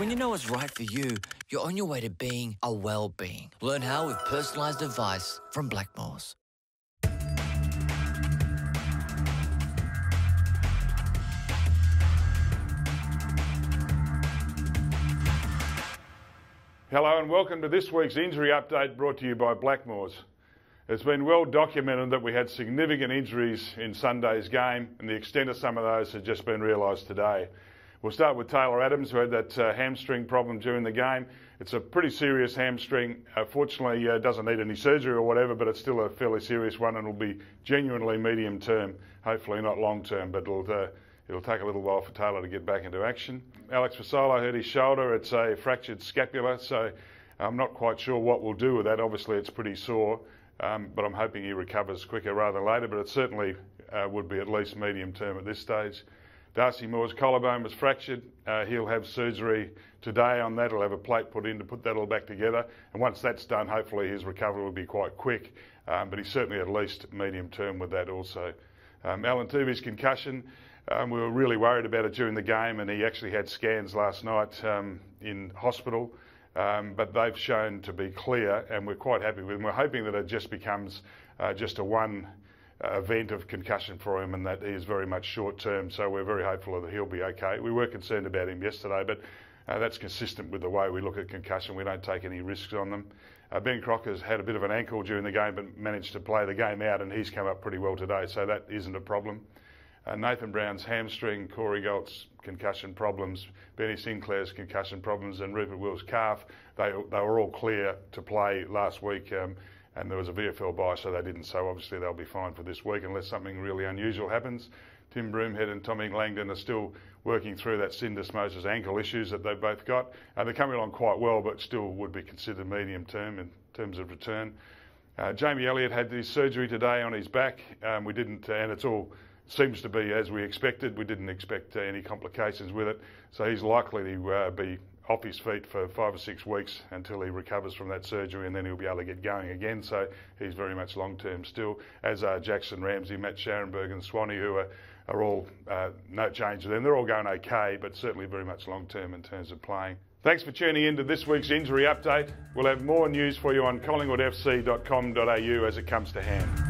When you know what's right for you, you're on your way to being a well-being. Learn how with personalised advice from Blackmores. Hello and welcome to this week's injury update brought to you by Blackmores. It's been well documented that we had significant injuries in Sunday's game, and the extent of some of those has just been realised today. We'll start with Taylor Adams, who had that hamstring problem during the game. It's a pretty serious hamstring. Fortunately, doesn't need any surgery or whatever, but it's still a fairly serious one and will be genuinely medium term, hopefully not long term, but it'll take a little while for Taylor to get back into action. Alex Fasolo hurt his shoulder. It's a fractured scapula, so I'm not quite sure what we'll do with that. Obviously, it's pretty sore, but I'm hoping he recovers quicker rather than later, but it certainly would be at least medium term at this stage. Darcy Moore's collarbone was fractured. He'll have surgery today on that. He'll have a plate put in to put that all back together. And once that's done, hopefully his recovery will be quite quick. But he's certainly at least medium term with that also. Alan Tuvi's concussion, we were really worried about it during the game, and he actually had scans last night in hospital. But they've shown to be clear, and we're quite happy with him. We're hoping that it just becomes just a one event of concussion for him, and that he is very much short term, so we're very hopeful that he'll be okay. We were concerned about him yesterday, but that's consistent with the way we look at concussion. We don't take any risks on them. Ben Crocker's had a bit of an ankle during the game, but managed to play the game out, and he's come up pretty well today, so that isn't a problem. Nathan Brown's hamstring, Corey Galt's concussion problems, Benny Sinclair's concussion problems, and Rupert Will's calf, they were all clear to play last week. And there was a VFL bye, so they didn't. So obviously they'll be fine for this week unless something really unusual happens. Tim Broomhead and Tommy Langdon are still working through that syndesmosis ankle issues that they've both got. They're coming along quite well, but still would be considered medium term in terms of return. Jamie Elliott had his surgery today on his back. We didn't, and it's all seems to be as we expected. We didn't expect any complications with it. So he's likely to be off his feet for 5 or 6 weeks until he recovers from that surgery, and then he'll be able to get going again. So he's very much long-term still, as are Jackson Ramsey, Matt Scharenberg and Swanee, who are all no change to them. They're all going okay, but certainly very much long-term in terms of playing. Thanks for tuning in to this week's injury update. We'll have more news for you on collingwoodfc.com.au as it comes to hand.